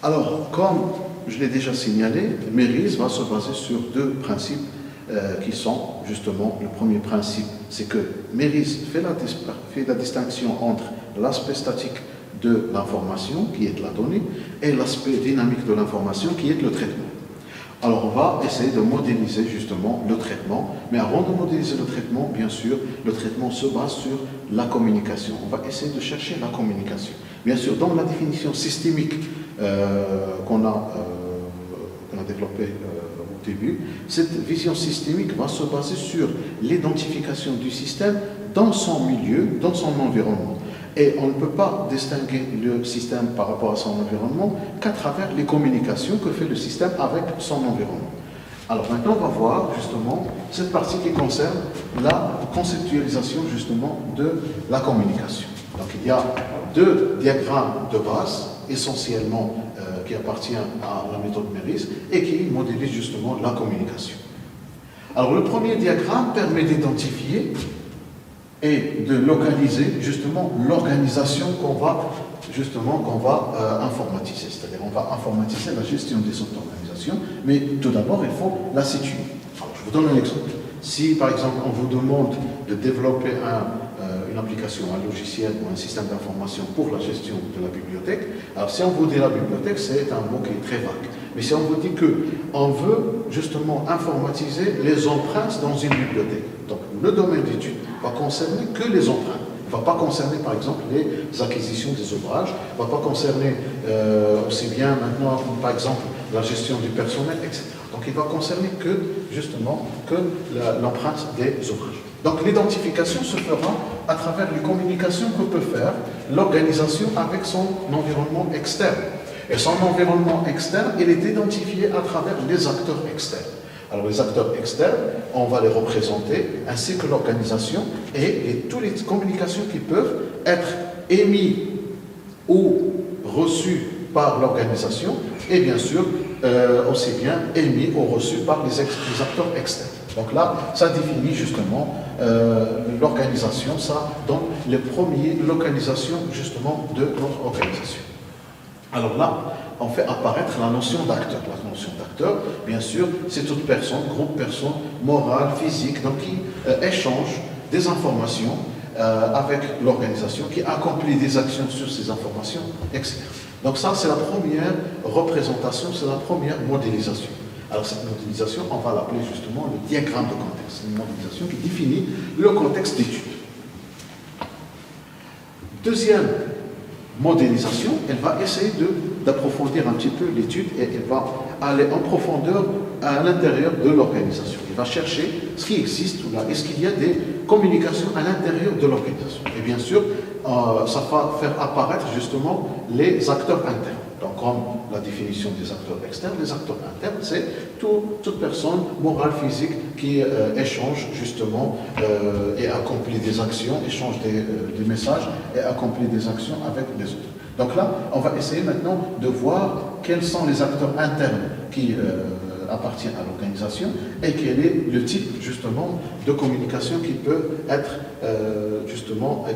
Alors, comme je l'ai déjà signalé, Méris va se baser sur deux principes qui sont justement, le premier principe, c'est que Méris fait la distinction entre l'aspect statique de l'information, qui est la donnée, et l'aspect dynamique de l'information, qui est le traitement. Alors, on va essayer de modéliser justement le traitement, mais avant de modéliser le traitement, bien sûr, le traitement se base sur la communication. On va essayer de chercher la communication. Bien sûr, dans la définition systémique qu'on a développée au début, cette vision systémique va se baser sur l'identification du système dans son milieu, dans son environnement. Et on ne peut pas distinguer le système par rapport à son environnement qu'à travers les communications que fait le système avec son environnement. Alors maintenant, on va voir justement cette partie qui concerne la conceptualisation justement de la communication. Donc il y a deux diagrammes de base, essentiellement qui appartiennent à la méthode Méris et qui modélisent justement la communication. Alors le premier diagramme permet d'identifier et de localiser justement l'organisation qu'on va informatiser. C'est-à-dire on va informatiser la gestion des autres organisations, mais tout d'abord il faut la situer. Alors je vous donne un exemple. Si par exemple on vous demande de développer une application, un logiciel ou un système d'information pour la gestion de la bibliothèque, alors si on vous dit la bibliothèque, c'est un mot qui est très vague. Mais si on vous dit qu'on veut justement informatiser les empreintes dans une bibliothèque, donc le domaine d'étude va concerner que les empreintes. Il ne va pas concerner par exemple les acquisitions des ouvrages, il ne va pas concerner aussi bien maintenant par exemple la gestion du personnel, etc. Donc il va concerner que justement que l'empreinte des ouvrages. Donc l'identification se fera à travers les communications que peut faire l'organisation avec son environnement externe. Et son environnement externe, il est identifié à travers les acteurs externes. Alors les acteurs externes, on va les représenter, ainsi que l'organisation et toutes les communications qui peuvent être émises ou reçues par l'organisation et bien sûr aussi bien émis ou reçus par les acteurs externes. Donc là, ça définit justement l'organisation, ça donne les premières localisations justement de notre organisation. Alors là, on fait apparaître la notion d'acteur. La notion d'acteur, bien sûr, c'est toute personne, groupe personne, morale, physique, donc qui échange des informations avec l'organisation, qui accomplit des actions sur ces informations, etc. Donc ça, c'est la première représentation, c'est la première modélisation. Alors cette modélisation, on va l'appeler justement le diagramme de contexte. C'est une modélisation qui définit le contexte d'étude. Deuxième modélisation, elle va essayer d'approfondir un petit peu l'étude et elle va aller en profondeur à l'intérieur de l'organisation. Elle va chercher ce qui existe là, est-ce qu'il y a des communications à l'intérieur de l'organisation. Et bien sûr, ça va faire apparaître justement les acteurs internes. Donc, comme la définition des acteurs externes, les acteurs internes, c'est toute personne morale, physique qui échange justement et accomplit des actions, échange des messages et accomplit des actions avec les autres. Donc là, on va essayer maintenant de voir quels sont les acteurs internes qui appartiennent à l'organisation et quel est le type justement de communication qui peut être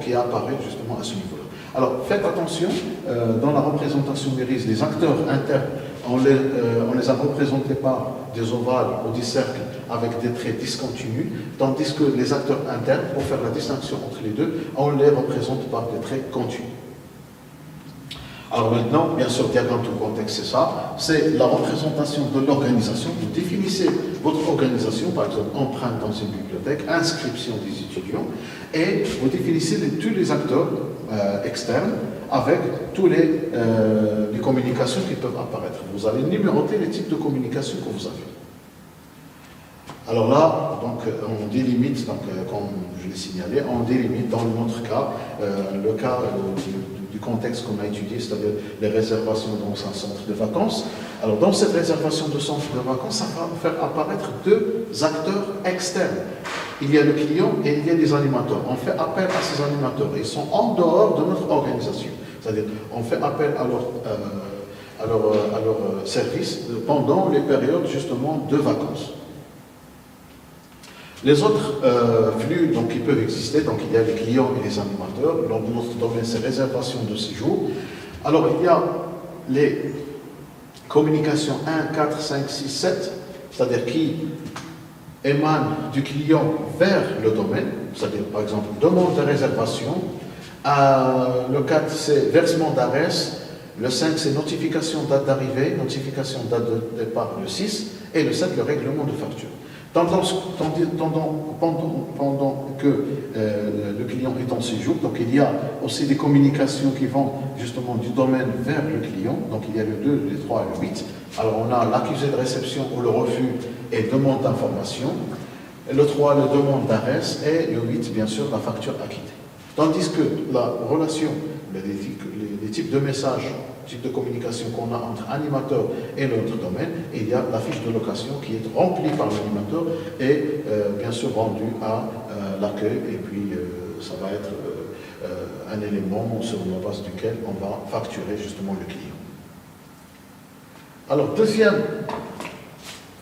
qui apparaît justement à ce niveau-là. Alors faites attention, dans la représentation Méris, les acteurs internes, on les a représentés par des ovales ou des cercles avec des traits discontinus, tandis que les acteurs internes, pour faire la distinction entre les deux, on les représente par des traits continus. Alors maintenant, bien sûr, diagramme de contexte, c'est ça, c'est la représentation de l'organisation. Vous définissez votre organisation, par exemple, empreinte dans une bibliothèque, inscription des étudiants, et vous définissez tous les acteurs externes avec toutes les communications qui peuvent apparaître. Vous allez numéroter les types de communications que vous avez. Alors là, donc, on délimite, donc, comme je l'ai signalé, on délimite dans notre cas, le cas du contexte qu'on a étudié, c'est-à-dire les réservations dans un centre de vacances. Alors dans cette réservation de centre de vacances, ça va faire apparaître deux acteurs externes. Il y a le client et il y a les animateurs. On fait appel à ces animateurs. Ils sont en dehors de notre organisation. C'est-à-dire on fait appel à leur service pendant les périodes justement de vacances. Les autres flux donc, qui peuvent exister, donc il y a les clients et les animateurs. Dans notre domaine, c'est réservation de séjour. Alors il y a les communication 1, 4, 5, 6, 7, c'est-à-dire qui émane du client vers le domaine, c'est-à-dire par exemple demande de réservation, le 4 c'est versement d'ARES, le 5 c'est notification date d'arrivée, notification date de départ le 6, et le 7 le règlement de facture. Pendant que le client est en séjour, donc il y a aussi des communications qui vont justement du domaine vers le client, donc il y a le 2, le 3 et le 8. Alors on a l'accusé de réception ou le refus et demande d'information, le 3 le demande d'ARES et le 8 bien sûr la facture acquittée. Tandis que la relation, les types de messages, type de communication qu'on a entre animateur et notre domaine, il y a la fiche de location qui est remplie par l'animateur et bien sûr rendue à l'accueil, et puis ça va être un élément sur la base duquel on va facturer justement le client. Alors, deuxième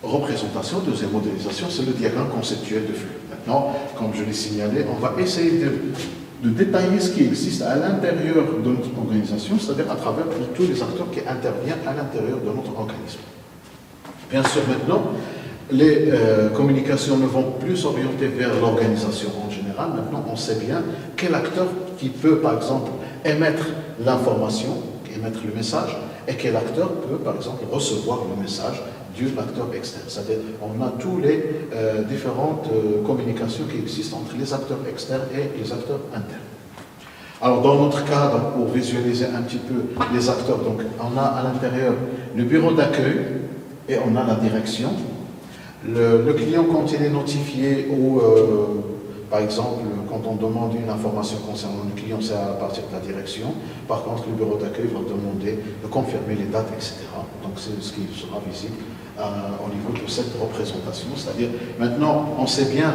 représentation, deuxième modélisation, c'est le diagramme conceptuel de flux. Maintenant, comme je l'ai signalé, on va essayer de détailler ce qui existe à l'intérieur de notre organisation, c'est-à-dire à travers tous les acteurs qui interviennent à l'intérieur de notre organisme. Bien sûr, maintenant, les communications ne vont plus s'orienter vers l'organisation en général. Maintenant, on sait bien quel acteur qui peut, par exemple, émettre l'information, émettre le message, et quel acteur peut, par exemple, recevoir le message de l'acteur externe. C'est-à-dire, on a tous les différentes communications qui existent entre les acteurs externes et les acteurs internes. Alors, dans notre cadre, pour visualiser un petit peu les acteurs, donc, on a à l'intérieur le bureau d'accueil et on a la direction. Le client, quand il est notifié ou, par exemple, quand on demande une information concernant le client, c'est à partir de la direction. Par contre, le bureau d'accueil va demander de confirmer les dates, etc. Donc, c'est ce qui sera visible au niveau de cette représentation. C'est-à-dire, maintenant, on sait bien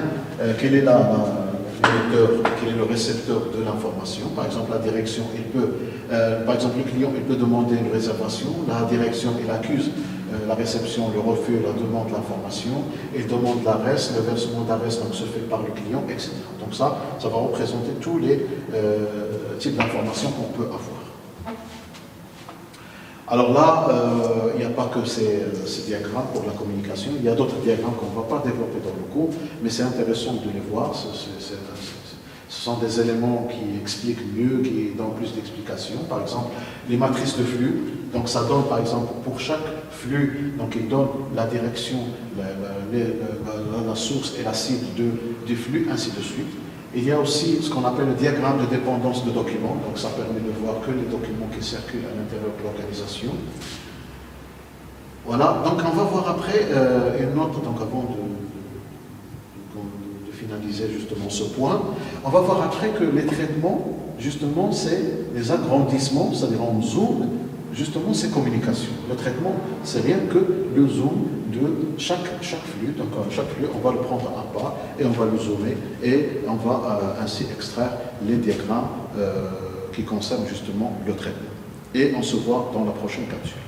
quel est quel est le récepteur de l'information. Par exemple, la direction, par exemple, le client, il peut demander une réservation. La direction, il accuse la réception, le refus, la demande de l'information, il demande l'ARES, le versement d'ARES donc se fait par le client, etc. Donc ça va représenter tous les types d'informations qu'on peut avoir. Alors là, il n'y a pas que ces diagrammes pour la communication, il y a d'autres diagrammes qu'on ne va pas développer dans le cours, mais c'est intéressant de les voir. Ce sont des éléments qui expliquent mieux, qui donnent plus d'explications. Par exemple, les matrices de flux. Donc ça donne, par exemple, pour chaque flux, donc il donne la direction, la source et la cible du flux, ainsi de suite. Il y a aussi ce qu'on appelle le diagramme de dépendance de documents. Donc ça permet de voir que les documents qui circulent à l'intérieur de l'organisation. Voilà, donc on va voir après une autre, donc avant de finaliser justement ce point, on va voir après que les traitements, justement, c'est les agrandissements, c'est-à-dire on zoome, justement, ces communications. Le traitement, c'est rien que le zoom de chaque flux. Donc, chaque flux, on va le prendre à part et on va le zoomer et on va ainsi extraire les diagrammes qui concernent justement le traitement. Et on se voit dans la prochaine capsule.